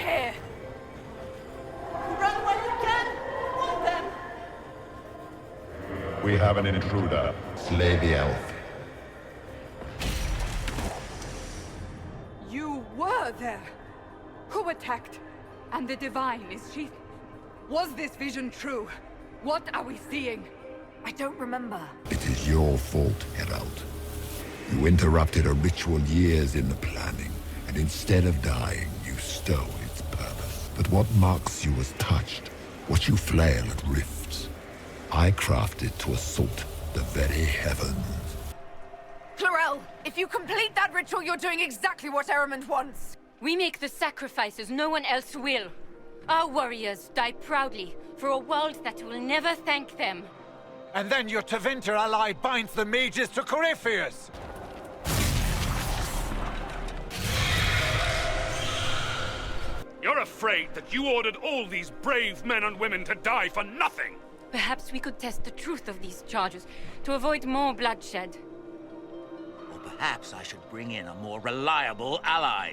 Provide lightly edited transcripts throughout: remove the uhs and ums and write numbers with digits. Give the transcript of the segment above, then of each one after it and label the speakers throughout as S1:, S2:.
S1: here!
S2: Run when you can! Hold them!
S3: We have an intruder. Slay the elf.
S1: You were there! Who attacked? And the Divine, is she... Was this vision true? What are we seeing?
S4: I don't remember.
S5: It is your fault, Herald. You interrupted a ritual years in the planning, and instead of dying, you stole its purpose. But what marks you as touched? What you flail at rifts? I crafted to assault the very heavens.
S4: Chlorel, if you complete that ritual, you're doing exactly what Adamant wants.
S6: We make the sacrifices no one else will. Our warriors die proudly for a world that will never thank them.
S7: And then your Tevinter ally binds the mages to Corypheus!
S8: You're afraid that you ordered all these brave men and women to die for nothing!
S6: Perhaps we could test the truth of these charges to avoid more bloodshed.
S9: Or perhaps I should bring in a more reliable ally.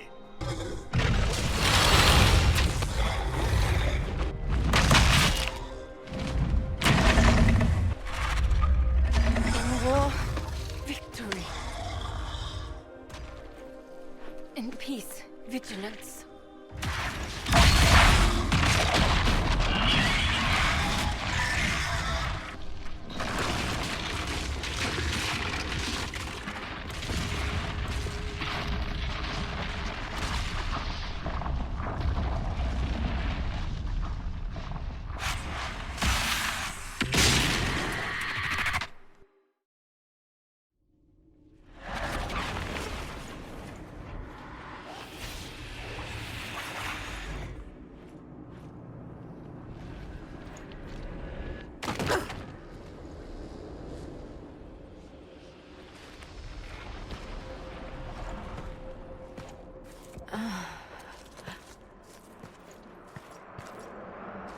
S6: In war, victory. In peace, vigilance.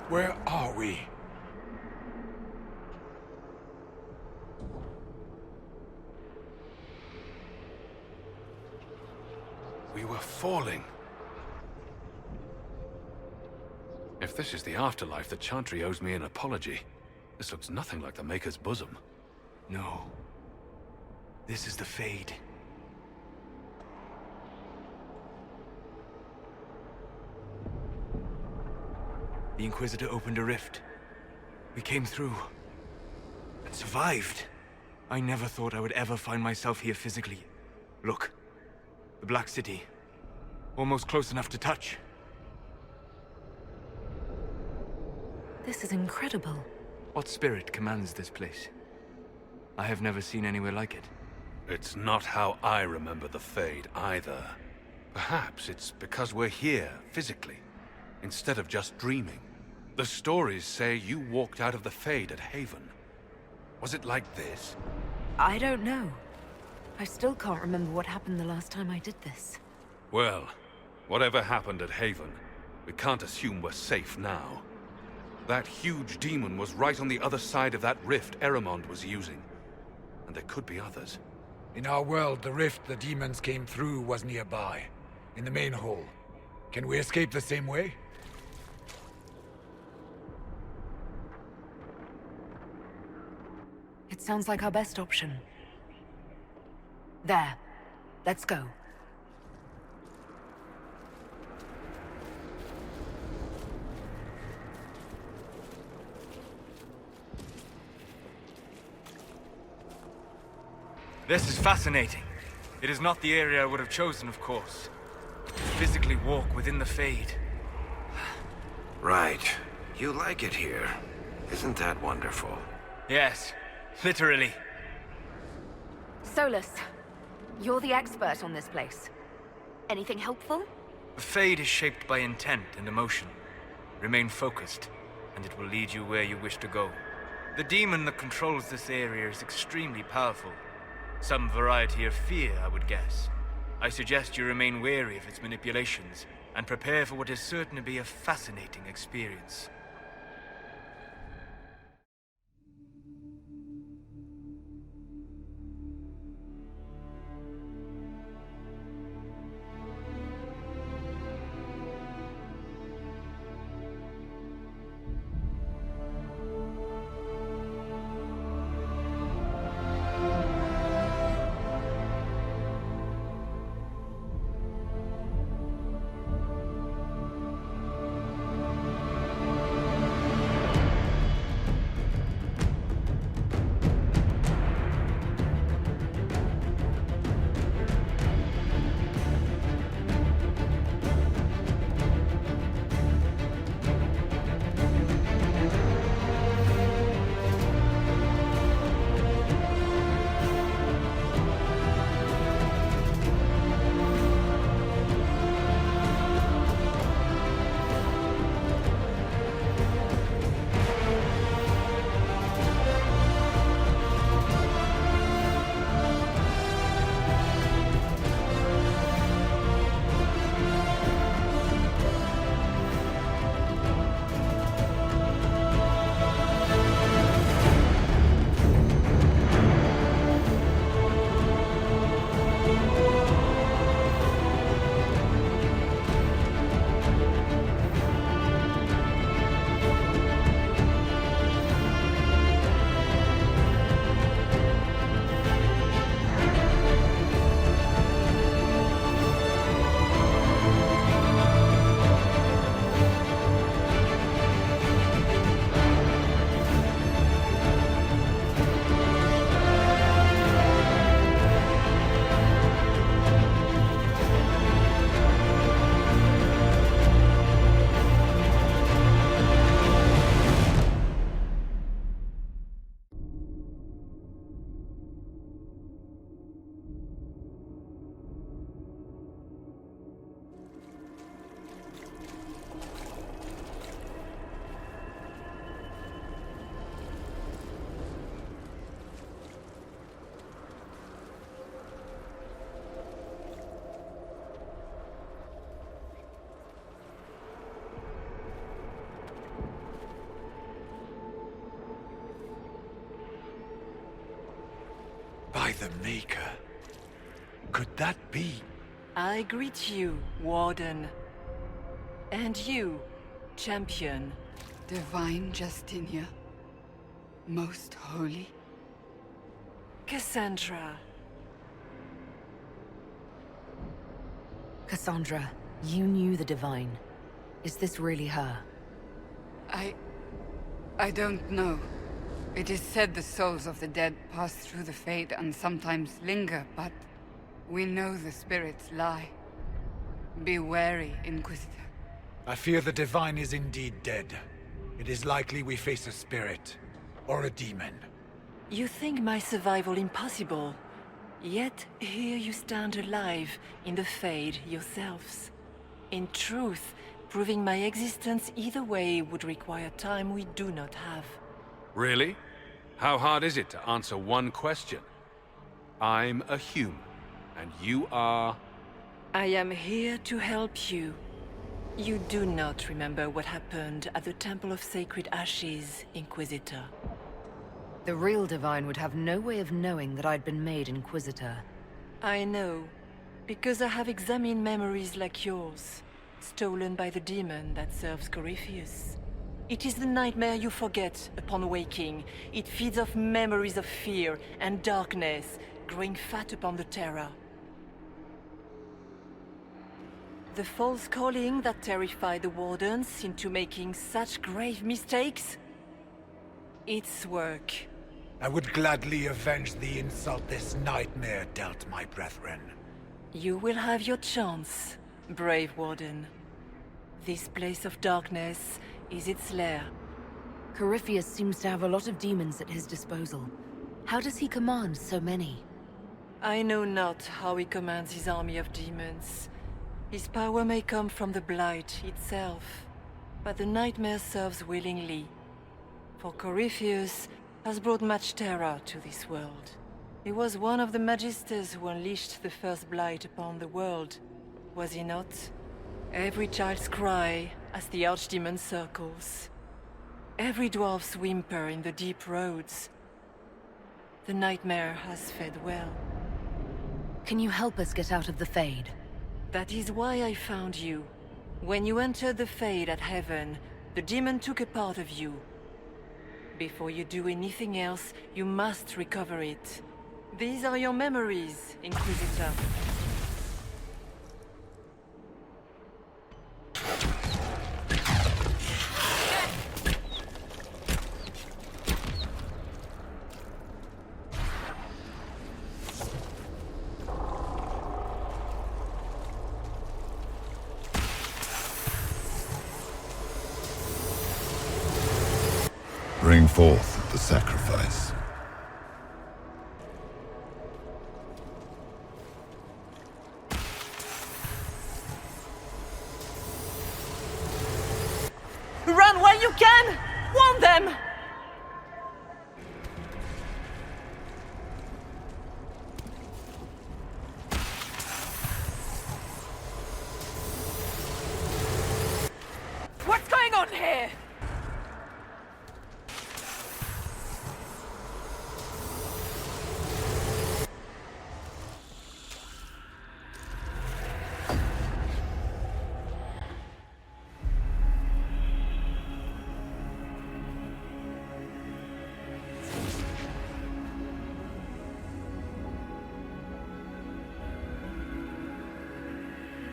S7: Where are we?
S8: We were falling. If this is the afterlife, the Chantry owes me an apology. This looks nothing like the Maker's bosom.
S10: No. This is the Fade. The Inquisitor opened a rift. We came through. And survived. I never thought I would ever find myself here physically. Look. The Black City. Almost close enough to touch.
S4: This is incredible.
S10: What spirit commands this place? I have never seen anywhere like it.
S8: It's not how I remember the Fade, either. Perhaps it's because we're here, physically, instead of just dreaming. The stories say you walked out of the Fade at Haven. Was it like this?
S4: I don't know. I still can't remember what happened the last time I did this.
S8: Well, whatever happened at Haven, we can't assume we're safe now. That huge demon was right on the other side of that rift Adamant was using. And there could be others.
S7: In our world, the rift the demons came through was nearby. In the main hall. Can we escape the same way?
S4: It sounds like our best option. There. Let's go.
S10: This is fascinating. It is not the area I would have chosen, of course. To physically walk within the Fade.
S11: Right. You like it here. Isn't that wonderful?
S10: Yes, literally.
S4: Solus, you're the expert on this place. Anything helpful?
S10: The Fade is shaped by intent and emotion. Remain focused, and it will lead you where you wish to go. The demon that controls this area is extremely powerful. Some variety of fear, I would guess. I suggest you remain wary of its manipulations, and prepare for what is certain to be a fascinating experience.
S7: By the Maker. Could that be?
S2: I greet you, Warden. And you, Champion.
S1: Divine Justinia. Most holy.
S2: Cassandra.
S12: Cassandra, you knew the Divine. Is this really her?
S1: I don't know. It is said the souls of the dead pass through the Fade and sometimes linger, but we know the spirits lie. Be wary, Inquisitor.
S7: I fear the Divine is indeed dead. It is likely we face a spirit, or a demon.
S2: You think my survival impossible, yet here you stand alive in the Fade yourselves. In truth, proving my existence either way would require time we do not have.
S8: Really? How hard is it to answer one question? I'm a human, and you are...
S2: I am here to help you. You do not remember what happened at the Temple of Sacred Ashes, Inquisitor.
S12: The real Divine would have no way of knowing that I'd been made Inquisitor.
S2: I know, because I have examined memories like yours, stolen by the demon that serves Corypheus. It is the nightmare you forget upon waking. It feeds off memories of fear and darkness, growing fat upon the terror. The false calling that terrified the Wardens into making such grave mistakes? Its work.
S7: I would gladly avenge the insult this nightmare dealt my brethren.
S2: You will have your chance, brave Warden. This place of darkness is its lair.
S12: Corypheus seems to have a lot of demons at his disposal. How does he command so many?
S2: I know not how he commands his army of demons. His power may come from the Blight itself, but the nightmare serves willingly. For Corypheus has brought much terror to this world. He was one of the Magisters who unleashed the first Blight upon the world, was he not? Every child's cry as the Archdemon circles. Every dwarf's whimper in the deep roads. The nightmare has fed well.
S12: Can you help us get out of the Fade?
S2: That is why I found you. When you entered the Fade at Heaven, the demon took a part of you. Before you do anything else, you must recover it. These are your memories, Inquisitor.
S5: Bring forth the sacrifice.
S2: Run while you can! Warn them! What's going on here?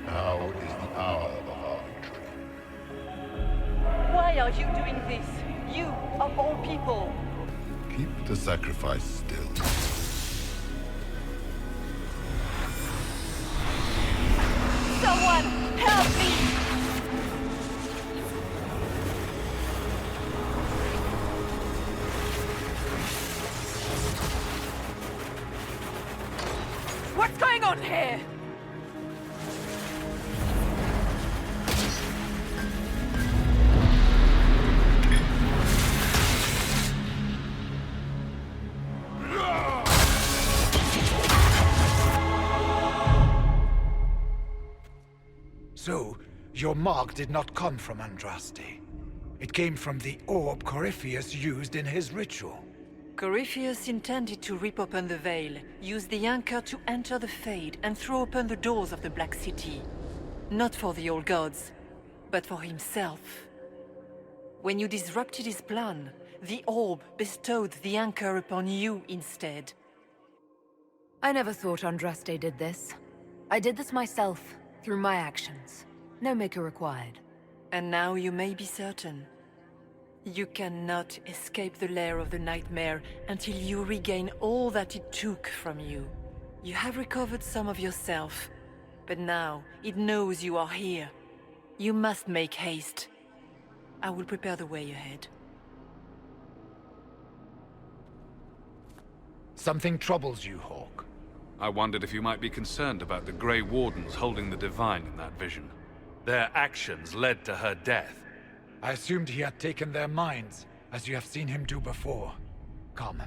S3: Now is the hour of our victory.
S2: Why are you doing this? You, of all people!
S5: Keep the sacrifice still.
S2: Someone, help me! What's going on here?
S7: So, your mark did not come from Andraste. It came from the orb Corypheus used in his ritual.
S2: Corypheus intended to rip open the veil, use the anchor to enter the Fade, and throw open the doors of the Black City. Not for the old gods, but for himself. When you disrupted his plan, the orb bestowed the anchor upon you instead.
S12: I never thought Andraste did this. I did this myself, through my actions. No maker required.
S2: And now you may be certain. You cannot escape the lair of the Nightmare until you regain all that it took from you. You have recovered some of yourself, but now it knows you are here. You must make haste. I will prepare the way ahead.
S7: Something troubles you, Hawk.
S8: I wondered if you might be concerned about the Grey Wardens holding the Divine in that vision. Their actions led to her death.
S7: I assumed he had taken their minds, as you have seen him do before. Come,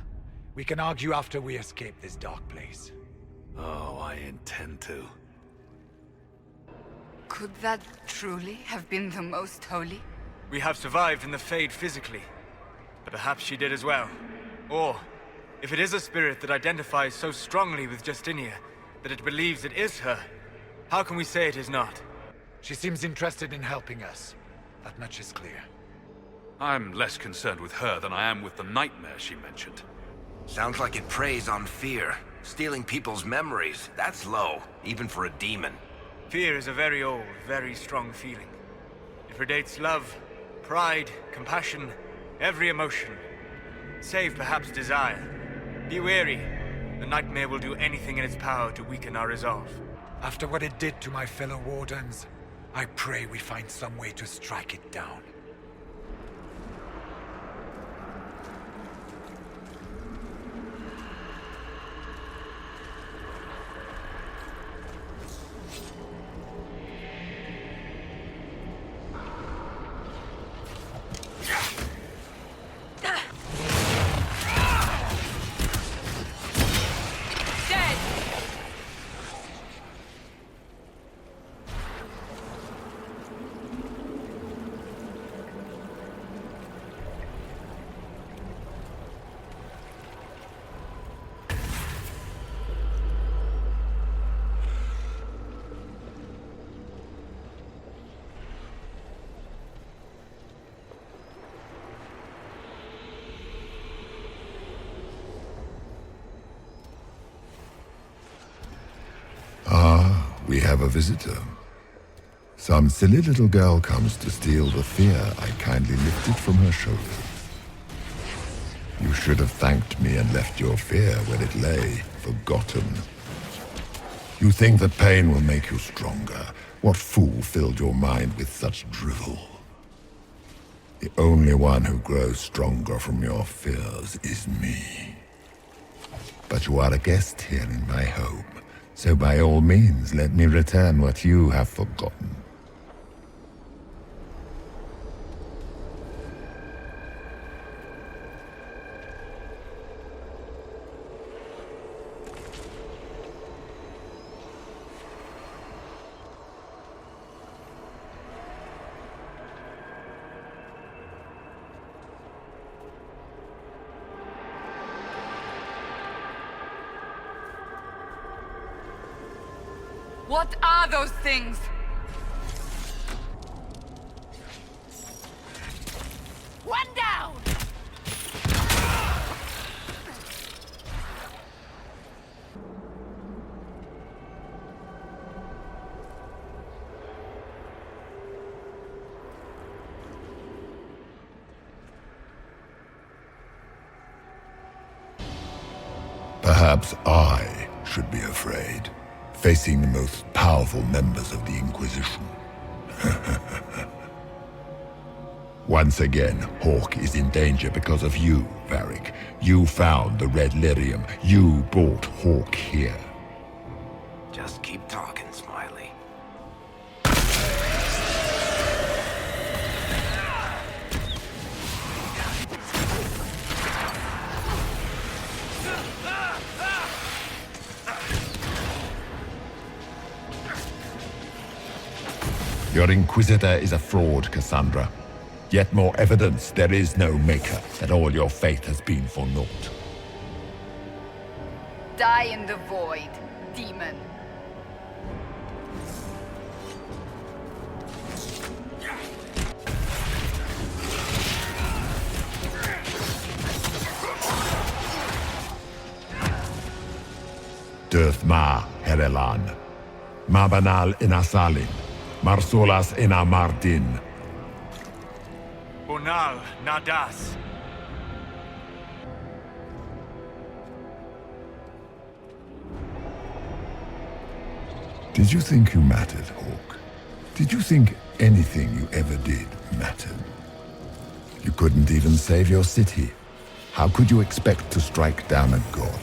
S7: we can argue after we escape this dark place.
S8: Oh, I intend to.
S1: Could that truly have been the Most Holy?
S10: We have survived in the Fade physically, but perhaps she did as well. Or, if it is a spirit that identifies so strongly with Justinia that it believes it is her, how can we say it is not?
S7: She seems interested in helping us. That much is clear.
S8: I'm less concerned with her than I am with the nightmare she mentioned.
S11: Sounds like it preys on fear. Stealing people's memories. That's low, even for a demon.
S10: Fear is a very old, very strong feeling. It predates love, pride, compassion, every emotion. Save perhaps desire. Be wary. The nightmare will do anything in its power to weaken our resolve.
S7: After what it did to my fellow Wardens, I pray we find some way to strike it down.
S5: We have a visitor. Some silly little girl comes to steal the fear I kindly lifted from her shoulders. You should have thanked me and left your fear where it lay, forgotten. You think that pain will make you stronger. What fool filled your mind with such drivel? The only one who grows stronger from your fears is me. But you are a guest here in my home. So by all means, let me return what you have forgotten.
S1: What are those things?
S4: One down!
S5: Perhaps I should be afraid, facing the most powerful members of the Inquisition. Once again, Hawk is in danger because of you, Varric. You found the Red Lyrium. You brought Hawk here.
S11: Just keep talking, Smiley.
S5: Your Inquisitor is a fraud, Cassandra. Yet more evidence there is no maker, that all your faith has been for naught.
S1: Die in the void, demon.
S5: Döth ma Herelan, ma banal inasalin, marsolas ina mardin.
S10: Bonal nadas.
S5: Did you think you mattered, Hawk? Did you think anything you ever did mattered? You couldn't even save your city. How could you expect to strike down a god?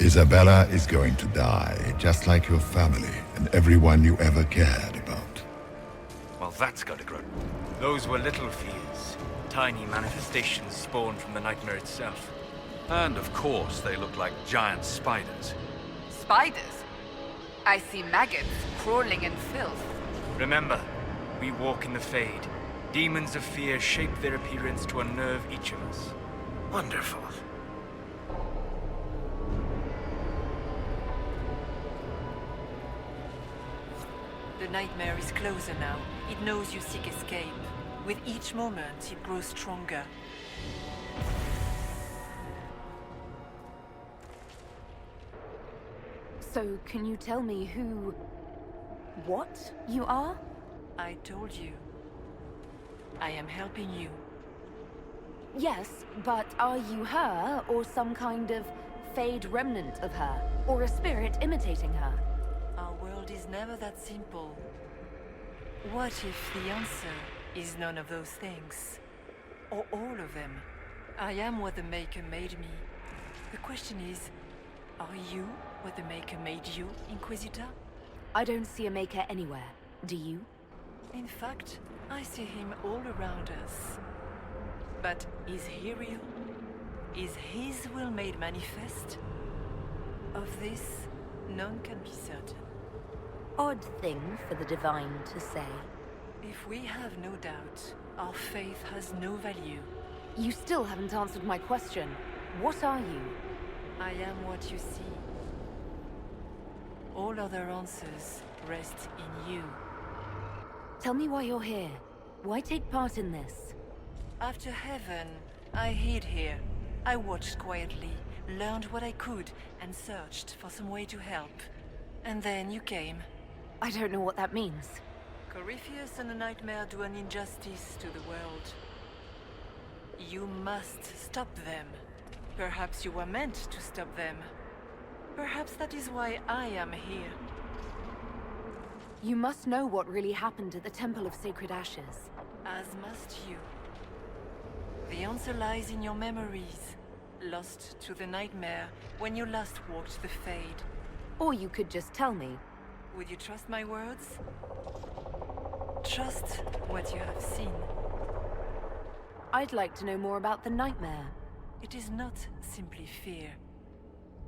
S5: Isabella is going to die, just like your family and everyone you ever cared about.
S10: Well, that's gotta grow. Those were little fears. Tiny manifestations spawned from the nightmare itself.
S8: And of course, they look like giant spiders.
S1: Spiders? I see maggots crawling in filth.
S10: Remember, we walk in the Fade. Demons of fear shape their appearance to unnerve each of us.
S11: Wonderful.
S2: The nightmare is closer now. It knows you seek escape. With each moment, it grows stronger.
S12: So, can you tell me what you are?
S2: I told you. I am helping you.
S12: Yes, but are you her, or some kind of Fade remnant of her? Or a spirit imitating her?
S2: Our world is never that simple. What if the answer is none of those things? Or all of them? I am what the Maker made me. The question is, are you what the Maker made you, Inquisitor?
S12: I don't see a Maker anywhere. Do you?
S2: In fact, I see him all around us. But is he real? Is his will made manifest? Of this, none can be certain.
S12: Odd thing for the Divine to say.
S2: If we have no doubt, our faith has no value.
S12: You still haven't answered my question. What are you?
S2: I am what you see. All other answers rest in you.
S12: Tell me why you're here. Why take part in this?
S2: After heaven, I hid here. I watched quietly, learned what I could, and searched for some way to help. And then you came.
S12: I don't know what that means.
S2: Corypheus and the Nightmare do an injustice to the world. You must stop them. Perhaps you were meant to stop them. Perhaps that is why I am here.
S12: You must know what really happened at the Temple of Sacred Ashes.
S2: As must you. The answer lies in your memories, lost to the Nightmare when you last walked the Fade.
S12: Or you could just tell me.
S2: Would you trust my words? Trust what you have seen.
S12: I'd like to know more about the Nightmare.
S2: It is not simply fear.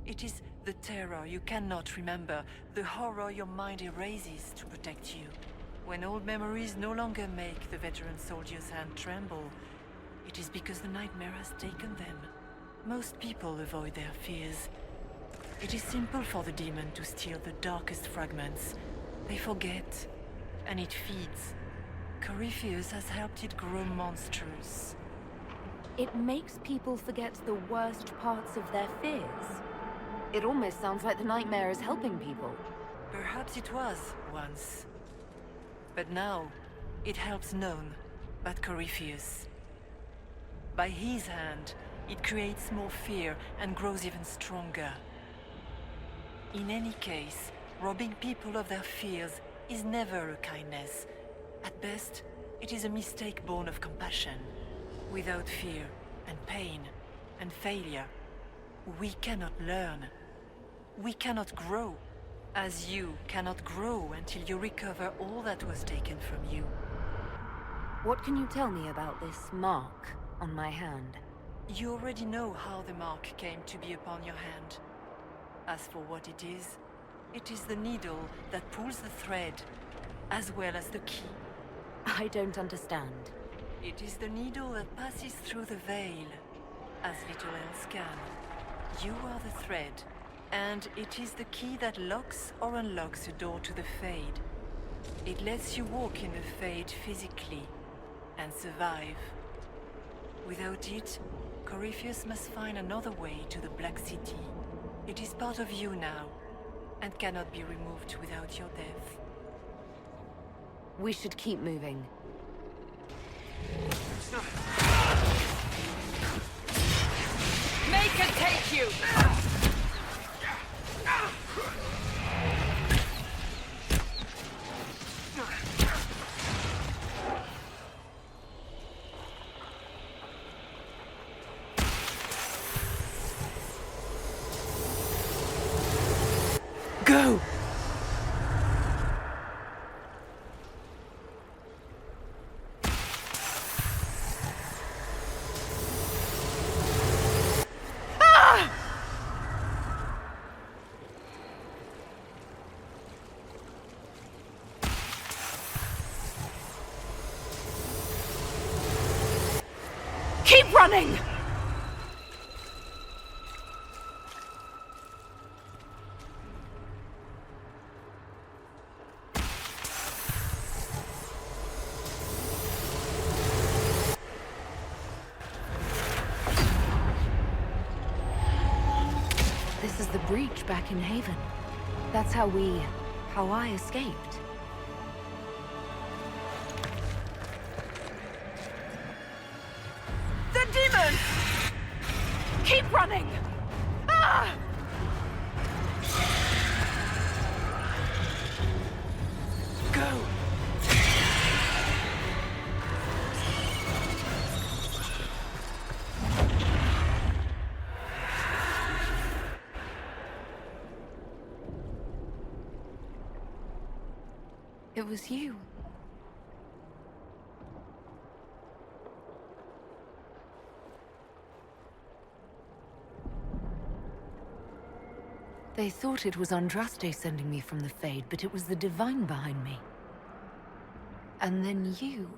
S2: It is the terror you cannot remember, the horror your mind erases to protect you. When old memories no longer make the veteran soldier's hand tremble, it is because the Nightmare has taken them. Most people avoid their fears. It is simple for the demon to steal the darkest fragments. They forget, and it feeds. Corypheus has helped it grow monstrous.
S12: It makes people forget the worst parts of their fears. It almost sounds like the Nightmare is helping people.
S2: Perhaps it was, once. But now, it helps none but Corypheus. By his hand, it creates more fear and grows even stronger. In any case, robbing people of their fears is never a kindness. At best, it is a mistake born of compassion. Without fear, and pain, and failure, we cannot learn. We cannot grow, as you cannot grow until you recover all that was taken from you.
S12: What can you tell me about this mark on my hand?
S2: You already know how the mark came to be upon your hand. As for what it is the needle that pulls the thread, as well as the key.
S12: I don't understand.
S2: It is the needle that passes through the veil, as little else can. You are the thread, and it is the key that locks or unlocks a door to the Fade. It lets you walk in the Fade physically, and survive. Without it, Corypheus must find another way to the Black City. It is part of you now, and cannot be removed without your death.
S12: We should keep moving.
S4: Make it take you!
S2: Go!
S4: Keep running!
S12: This is the breach back in Haven. That's how I escaped.
S4: The demon! Keep running! Ah!
S2: Go!
S12: It was you. They thought it was Andraste sending me from the Fade, but it was the Divine behind me. And then you...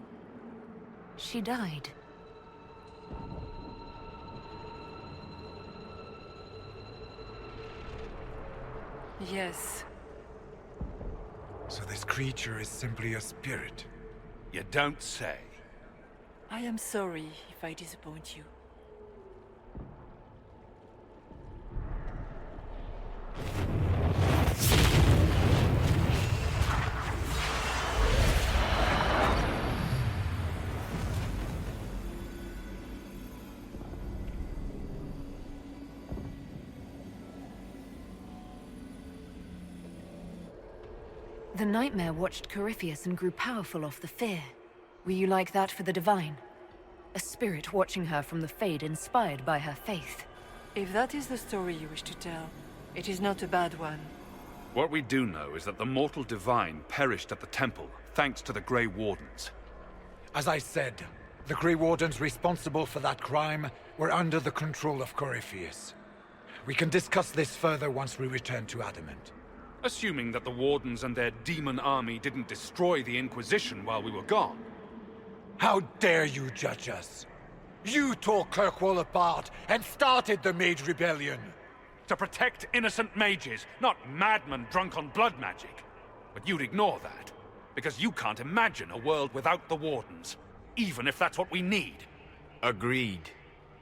S12: She died.
S2: Yes.
S7: So this creature is simply a spirit?
S8: You don't say.
S2: I am sorry if I disappoint you.
S12: The Nightmare watched Corypheus and grew powerful off the fear. Were you like that for the Divine? A spirit watching her from the Fade, inspired by her faith.
S2: If that is the story you wish to tell, it is not a bad one.
S8: What we do know is that the mortal divine perished at the temple, thanks to the Grey Wardens.
S7: As I said, the Grey Wardens responsible for that crime were under the control of Corypheus. We can discuss this further once we return to Adamant.
S8: Assuming that the Wardens and their demon army didn't destroy the Inquisition while we were gone.
S7: How dare you judge us? You tore Kirkwall apart and started the Mage Rebellion.
S8: To protect innocent mages, not madmen drunk on blood magic. But you'd ignore that, because you can't imagine a world without the Wardens, even if that's what we need.
S10: Agreed.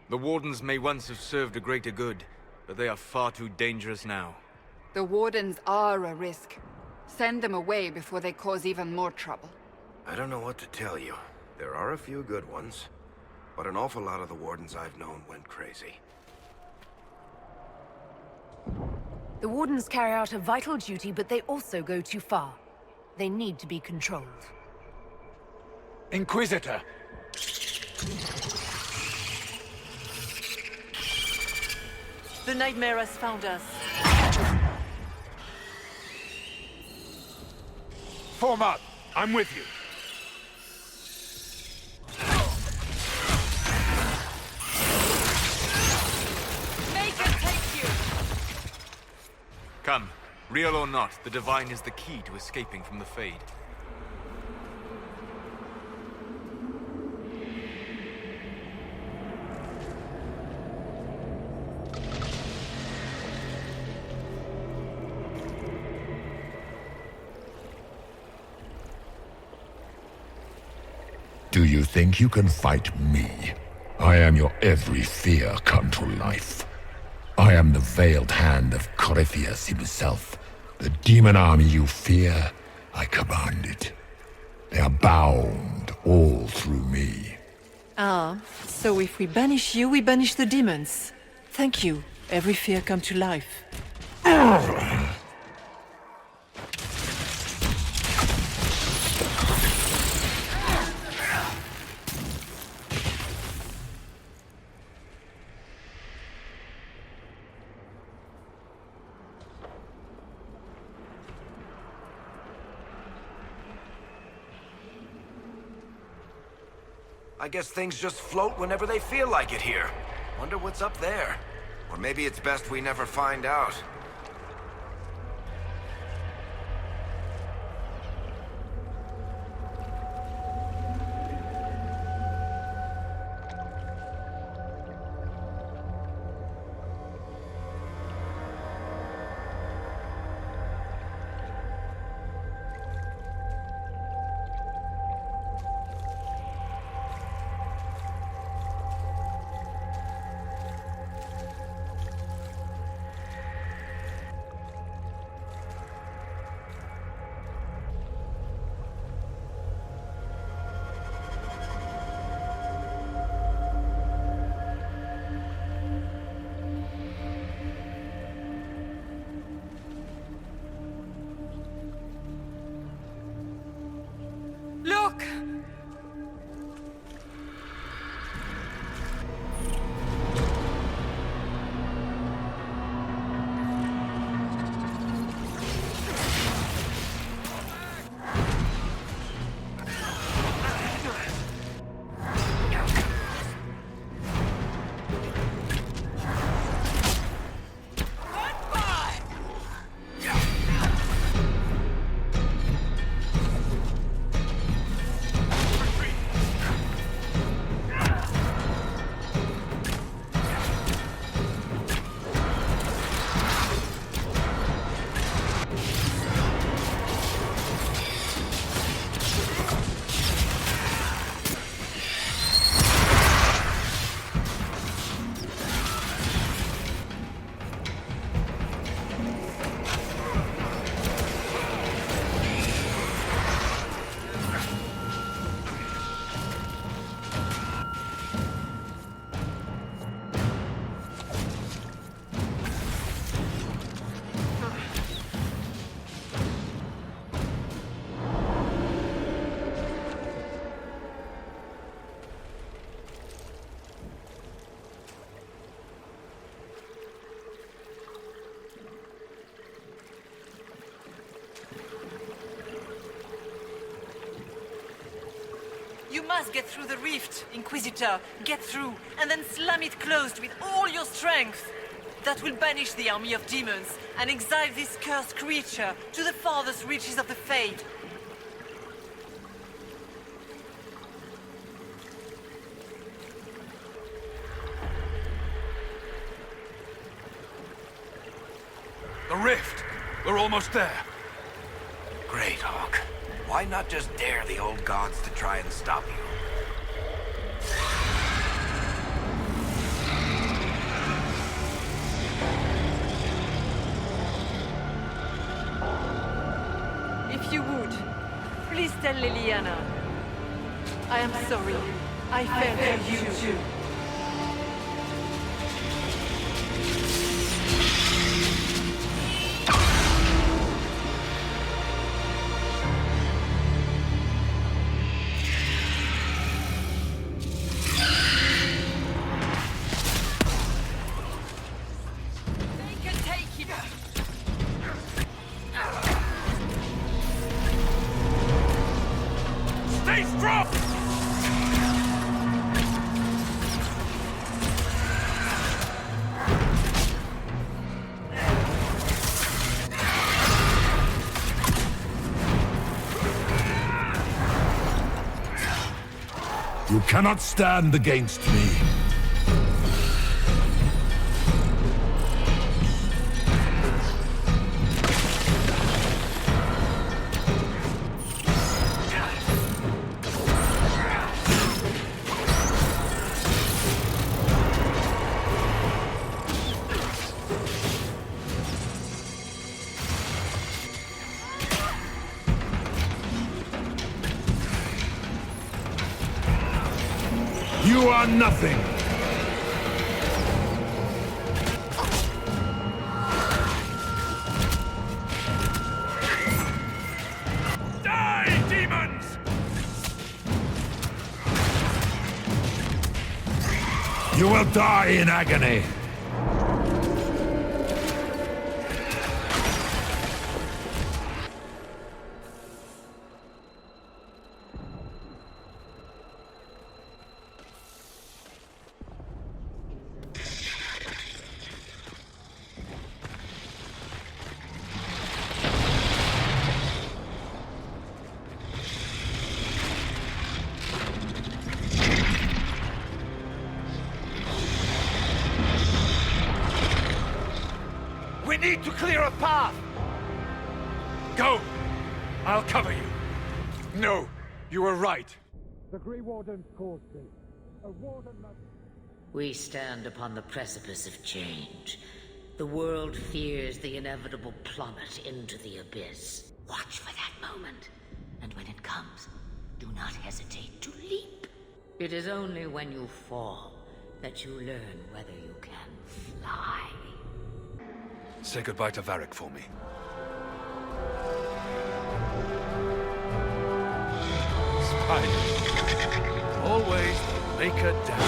S10: The Wardens may once have served a greater good, but they are far too dangerous now.
S1: The Wardens are a risk. Send them away before they cause even more trouble.
S11: I don't know what to tell you. There are a few good ones, but an awful lot of the Wardens I've known went crazy.
S12: The Wardens carry out a vital duty, but they also go too far. They need to be controlled.
S7: Inquisitor!
S2: The Nightmare has found us.
S7: Form up!
S8: I'm with you.
S4: Make it take you!
S10: Come, real or not, the Divine is the key to escaping from the Fade.
S5: Do you think you can fight me? I am your every fear come to life. I am the veiled hand of Corypheus himself. The demon army you fear, I command it. They are bound all through me.
S2: Ah, so if we banish you, we banish the demons. Thank you. Every fear come to life.
S11: I guess things just float whenever they feel like it here. Wonder what's up there. Or maybe it's best we never find out.
S1: Look!
S2: You must get through the rift, Inquisitor. Get through, and then slam it closed with all your strength. That will banish the army of demons and exile this cursed creature to the farthest reaches of the Fade.
S8: The rift! We're almost there.
S11: Great, Hawk. Why not just dare the old gods to try and stop you?
S2: If you would, please tell Liliana. I am sorry. I failed you too.
S8: Stay strong!
S5: You cannot stand against me. are nothing!
S8: Die, demons!
S5: You will die in agony!
S7: We need to clear a path!
S8: Go! I'll cover you.
S7: No, you were right. The Grey Wardens caused this. A warden must...
S13: We stand upon the precipice of change. The world fears the inevitable plummet into the abyss. Watch for that moment, and when it comes, do not hesitate to leap. It is only when you fall that you learn whether you can fly.
S8: Say goodbye to Varric for me. Spiders. Always the maker down.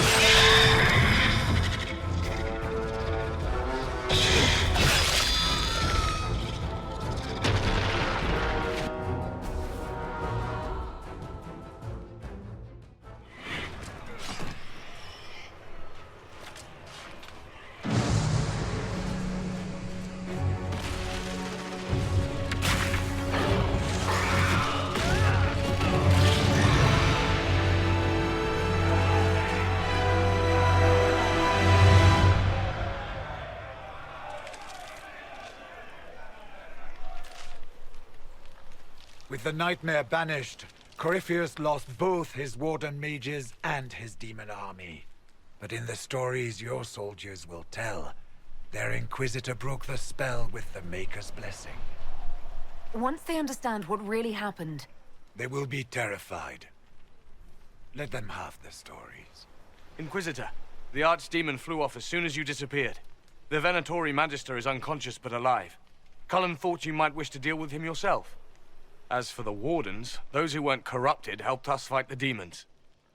S7: With the Nightmare banished, Corypheus lost both his Warden mages and his demon army. But in the stories your soldiers will tell, their Inquisitor broke the spell with the Maker's blessing.
S12: Once they understand what really happened...
S7: They will be terrified. Let them have the stories.
S10: Inquisitor, the Archdemon flew off as soon as you disappeared. The Venatori Magister is unconscious but alive. Cullen thought you might wish to deal with him yourself. As for the Wardens, those who weren't corrupted helped us fight the demons.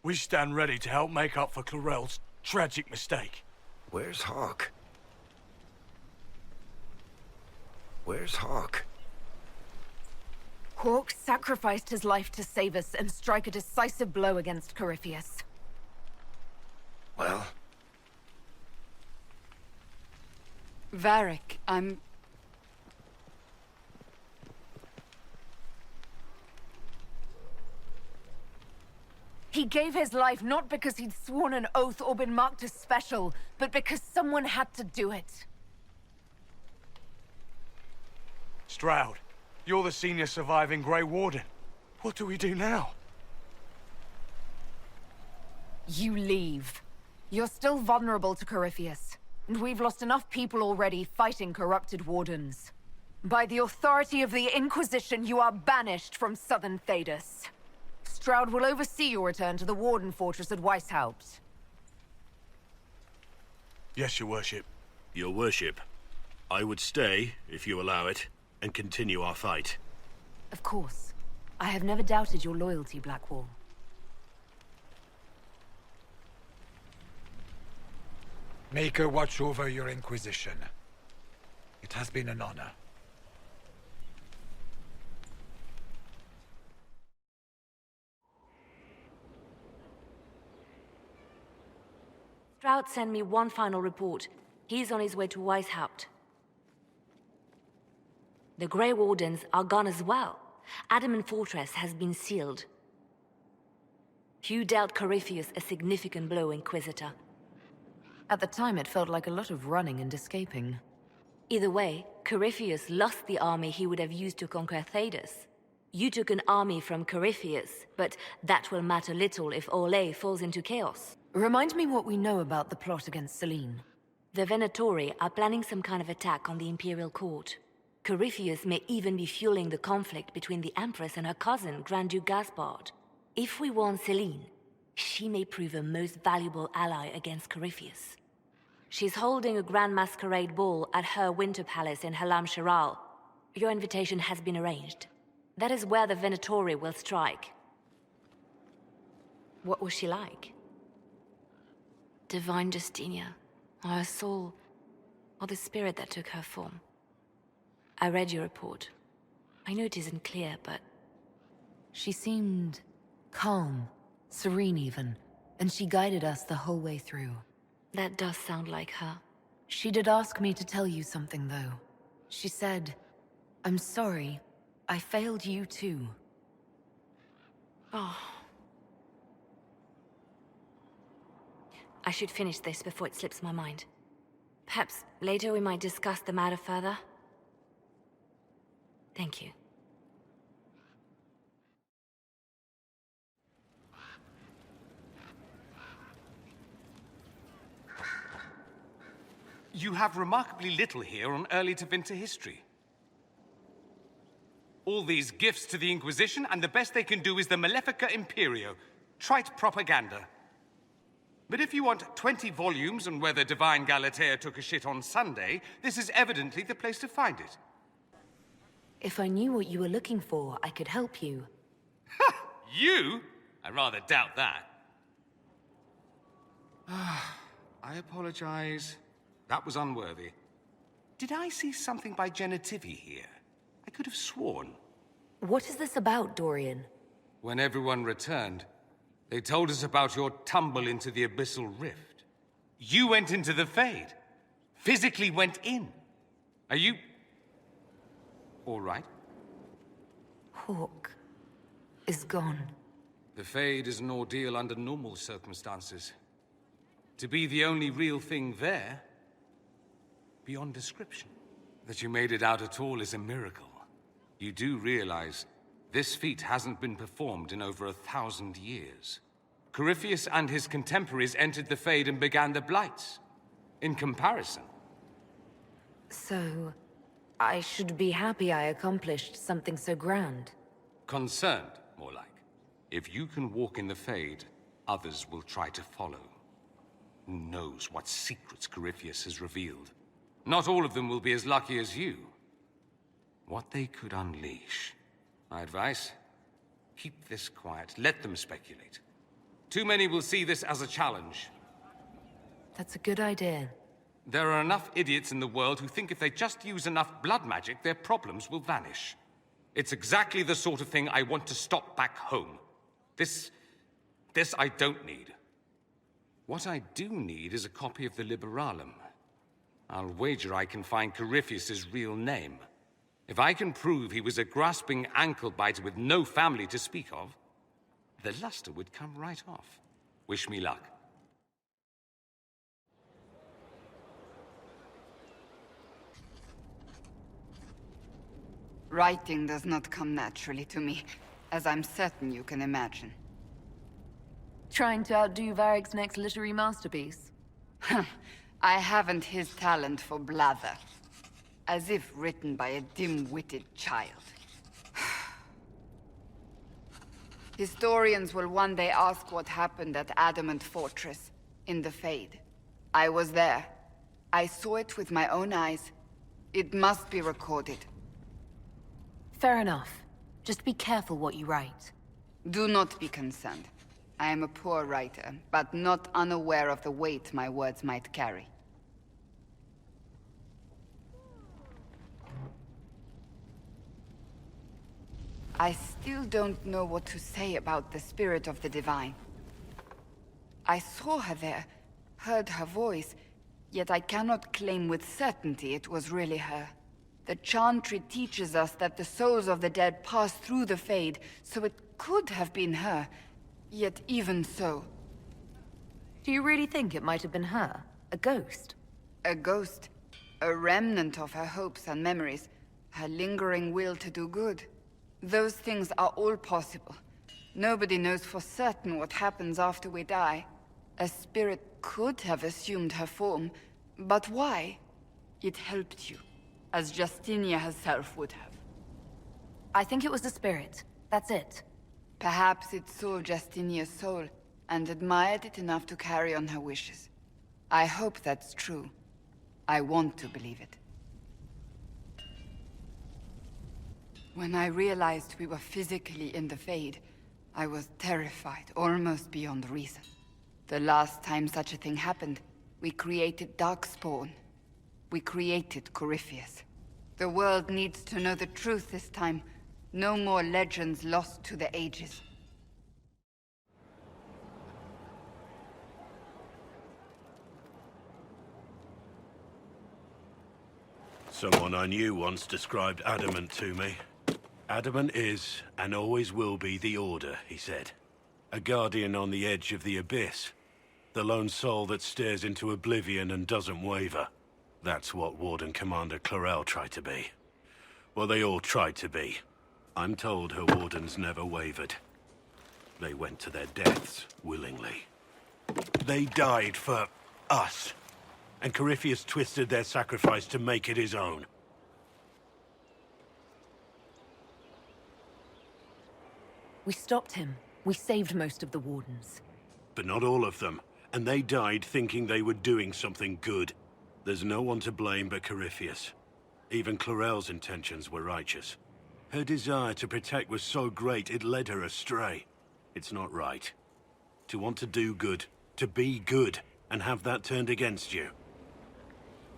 S10: We stand ready to help make up for Clarel's tragic mistake.
S11: Where's Hawk? Where's Hawk?
S12: Hawk sacrificed his life to save us and strike a decisive blow against Corypheus.
S11: Well?
S1: Varric, I'm...
S12: He gave his life not because he'd sworn an oath or been marked as special, but because someone had to do it.
S10: Stroud, you're the senior surviving Grey Warden. What do we do now?
S12: You leave. You're still vulnerable to Corypheus, and we've lost enough people already fighting corrupted Wardens. By the authority of the Inquisition, you are banished from Southern Thedas. Stroud will oversee your return to the Warden Fortress at Weishaupt.
S10: Yes, your worship.
S14: Your worship, I would stay, if you allow it, and continue our fight.
S12: Of course. I have never doubted your loyalty, Blackwall.
S7: Maker watch over your Inquisition. It has been an honor.
S15: Stroud sent me one final report. He's on his way to Weishaupt. The Grey Wardens are gone as well. Adamant Fortress has been sealed. You dealt Corypheus a significant blow, Inquisitor.
S12: At the time, it felt like a lot of running and escaping.
S15: Either way, Corypheus lost the army he would have used to conquer Thedas. You took an army from Corypheus, but that will matter little if Orlais falls into chaos.
S12: Remind me what we know about the plot against Selene.
S15: The Venatori are planning some kind of attack on the Imperial Court. Corypheus may even be fueling the conflict between the Empress and her cousin, Grand Duke Gaspard. If we warn Selene, She may prove a most valuable ally against Corypheus. She's holding a grand masquerade ball at her winter palace in Halam Shiral. Your invitation has been arranged. That is where the Venatori will strike. What was she like? Divine Justinia, or her soul, or the spirit that took her form. I read your report. I know it isn't clear, but...
S12: She seemed calm, serene even, and she guided us the whole way through.
S15: That does sound like her.
S12: She did ask me to tell you something, though. She said, "I'm sorry, I failed you too."
S15: Oh. I should finish this before it slips my mind. Perhaps later we might discuss the matter further. Thank you.
S16: You have remarkably little here on early to winter history. All these gifts to the Inquisition, and the best they can do is the Malefica Imperio. Trite propaganda. But if you want 20 volumes on whether Divine Galatea took a shit on Sunday, this is evidently the place to find it.
S12: If I knew what you were looking for, I could help you.
S16: Ha! You? I rather doubt that. I apologize. That was unworthy. Did I see something by Genitivi here? I could have sworn.
S12: What is this about, Dorian?
S16: When everyone returned, they told us about your tumble into the Abyssal Rift. You went into the Fade. Physically went in. Are you... all right?
S12: Hawk is gone.
S16: The Fade is an ordeal under normal circumstances. To be the only real thing there, beyond description. That you made it out at all is a miracle. You do realize this feat hasn't been performed in over 1,000 years. Corypheus and his contemporaries entered the Fade and began the Blights. In comparison.
S12: So, I should be happy I accomplished something so grand.
S16: Concerned, more like. If you can walk in the Fade, others will try to follow. Who knows what secrets Corypheus has revealed? Not all of them will be as lucky as you. What they could unleash. My advice? Keep this quiet. Let them speculate. Too many will see this as a challenge.
S12: That's a good idea.
S16: There are enough idiots in the world who think if they just use enough blood magic, their problems will vanish. It's exactly the sort of thing I want to stop back home. This I don't need. What I do need is a copy of the Liberalum. I'll wager I can find Corypheus's real name. If I can prove he was a grasping ankle-biter with no family to speak of, the luster would come right off. Wish me luck.
S1: Writing does not come naturally to me, as I'm certain you can imagine.
S12: Trying to outdo Varric's next literary masterpiece?
S1: I haven't his talent for blather. As if written by a dim-witted child. Historians will one day ask what happened at Adamant Fortress, in the Fade. I was there. I saw it with my own eyes. It must be recorded.
S12: Fair enough. Just be careful what you write.
S1: Do not be concerned. I am a poor writer, but not unaware of the weight my words might carry. I still don't know what to say about the spirit of the Divine. I saw her there, heard her voice, yet I cannot claim with certainty it was really her. The Chantry teaches us that the souls of the dead pass through the Fade, so it could have been her, yet even so.
S12: Do you really think it might have been her? A ghost?
S1: A ghost. A remnant of her hopes and memories, her lingering will to do good. Those things are all possible. Nobody knows for certain what happens after we die. A spirit could have assumed her form, but why? It helped you, as Justinia herself would have.
S12: I think it was the spirit. That's it.
S1: Perhaps it saw Justinia's soul, and admired it enough to carry on her wishes. I hope that's true. I want to believe it. When I realized we were physically in the Fade, I was terrified, almost beyond reason. The last time such a thing happened, we created Darkspawn. We created Corypheus. The world needs to know the truth this time. No more legends lost to the ages.
S14: Someone I knew once described Adamant to me. Adamant is, and always will be, the Order, he said. A guardian on the edge of the abyss. The lone soul that stares into oblivion and doesn't waver. That's what Warden Commander Clarel tried to be. Well, they all tried to be. I'm told her wardens never wavered. They went to their deaths willingly. They died for us. And Corypheus twisted their sacrifice to make it his own.
S12: We stopped him. We saved most of the Wardens.
S14: But not all of them. And they died thinking they were doing something good. There's no one to blame but Corypheus. Even Clarel's intentions were righteous. Her desire to protect was so great it led her astray. It's not right. To want to do good, to be good, and have that turned against you.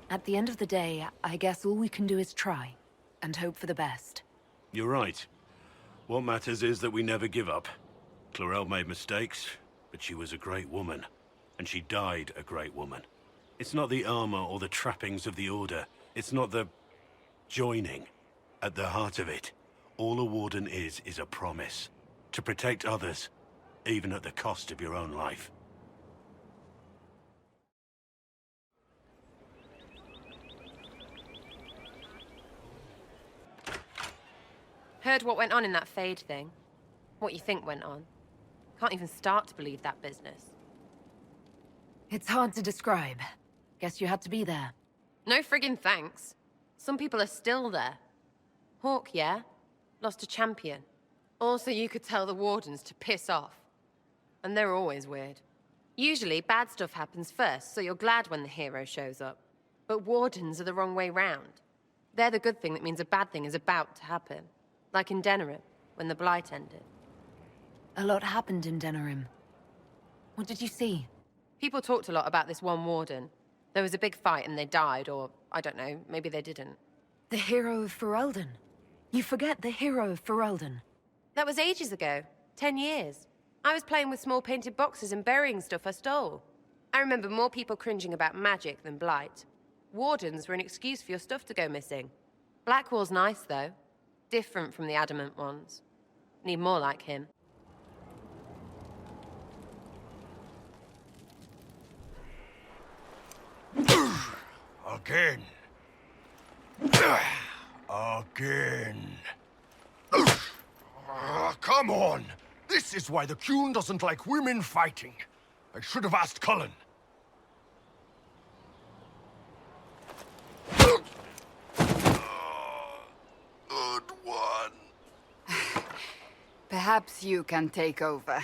S12: At the end of the day, I guess all we can do is try, and hope for the best.
S14: You're right. What matters is that we never give up. Clarel made mistakes, but she was a great woman. And she died a great woman. It's not the armor or the trappings of the Order. It's not the joining. At the heart of it, all a Warden is a promise. To protect others, even at the cost of your own life.
S17: Heard what went on in that Fade thing? What you think went on? Can't even start to believe that business.
S12: It's hard to describe. Guess you had to be there.
S17: No friggin' thanks. Some people are still there. Hawk, yeah? Lost a champion. Also, you could tell the Wardens to piss off. And they're always weird. Usually, bad stuff happens first, so you're glad when the hero shows up. But Wardens are the wrong way round. They're the good thing that means a bad thing is about to happen. Like in Denerim, when the Blight ended.
S12: A lot happened in Denerim. What did you see?
S17: People talked a lot about this one Warden. There was a big fight and they died, or, I don't know, maybe they didn't.
S12: The hero of Ferelden. You forget the hero of Ferelden.
S17: That was ages ago. 10 years. I was playing with small painted boxes and burying stuff I stole. I remember more people cringing about magic than Blight. Wardens were an excuse for your stuff to go missing. Blackwall's nice, though. Different from the Adamant ones. Need more like him.
S3: Again. Again. Come on! This is why the Qun doesn't like women fighting. I should have asked Cullen. Good one.
S1: Perhaps you can take over.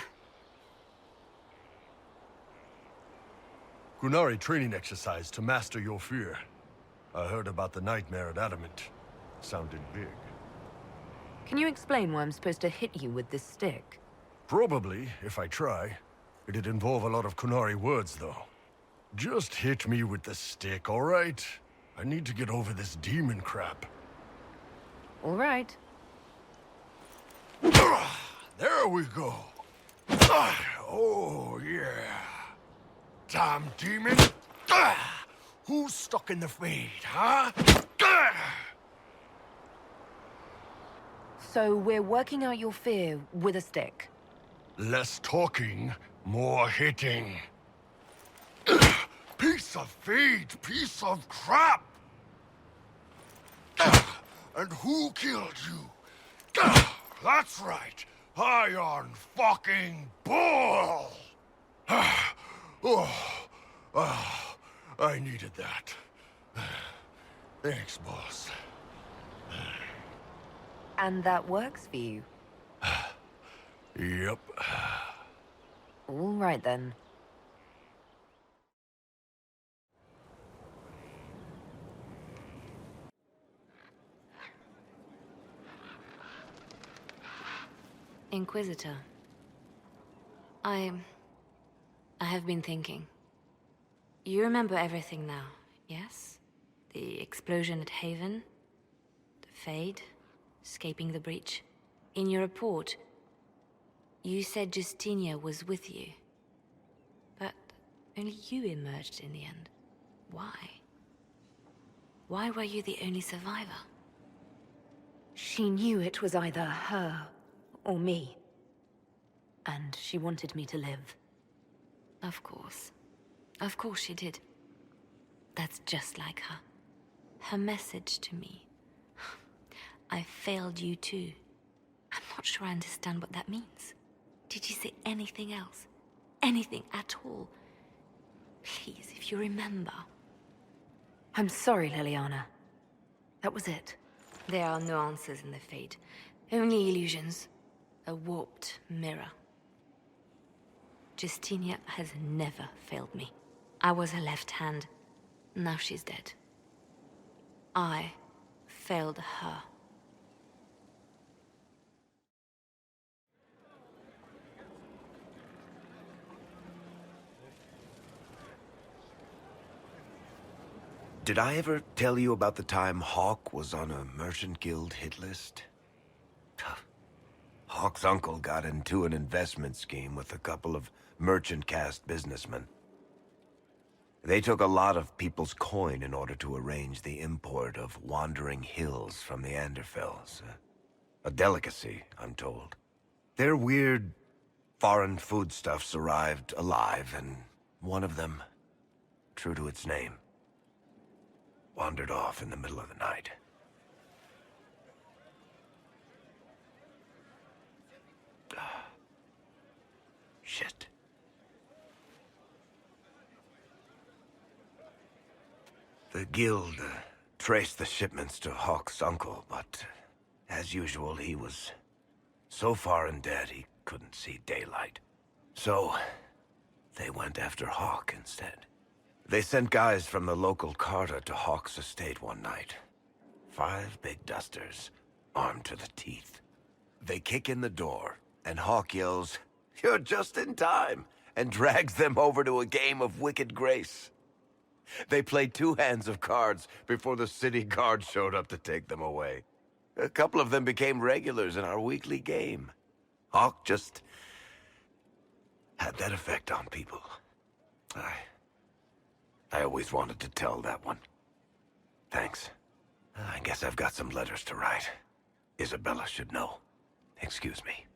S3: Qunari training exercise to master your fear. I heard about the nightmare at Adamant. Sounded big.
S12: Can you explain why I'm supposed to hit you with this stick?
S3: Probably, if I try. It'd involve a lot of Qunari words, though. Just hit me with the stick, all right? I need to get over this demon crap.
S12: All right.
S3: There we go. Oh, yeah. Damn demon. Who's stuck in the Fade, huh?
S12: So we're working out your fear with a stick.
S3: Less talking, more hitting. Piece of Fade, piece of crap! And who killed you? That's right, Iron fucking Bull! I needed that. Thanks, boss.
S12: And that works for you?
S3: Yep.
S12: All right then.
S15: Inquisitor. I have been thinking. You remember everything now, yes? The explosion at Haven, the Fade, escaping the breach. In your report, you said Justinia was with you. But only you emerged in the end. Why? Why were you the only survivor?
S12: She knew it was either her or me. And she wanted me to live.
S15: Of course. Of course she did. That's just like her. Her message to me. I failed you too. I'm not sure I understand what that means. Did you say anything else? Anything at all? Please, if you remember.
S12: I'm sorry, Liliana. That was it.
S15: There are no answers in the Fade. Only illusions. A warped mirror. Justinia has never failed me. I was her left hand. Now she's dead. I failed her.
S11: Did I ever tell you about the time Hawk was on a Merchant Guild hit list? Hawk's uncle got into an investment scheme with a couple of merchant caste businessmen. They took a lot of people's coin in order to arrange the import of wandering hills from the Anderfells. A delicacy, I'm told. Their weird foreign foodstuffs arrived alive, and one of them, true to its name, wandered off in the middle of the night. Shit. The guild traced the shipments to Hawk's uncle, but as usual, he was so far in debt he couldn't see daylight. So they went after Hawk instead. They sent guys from the local carta to Hawk's estate one night. 5 big dusters, armed to the teeth. They kick in the door, and Hawk yells, "You're just in time," and drags them over to a game of Wicked Grace. They played 2 hands of cards before the city guard showed up to take them away. A couple of them became regulars in our weekly game. Hawk just had that effect on people. I always wanted to tell that one. Thanks. I guess I've got some letters to write. Isabella should know. Excuse me.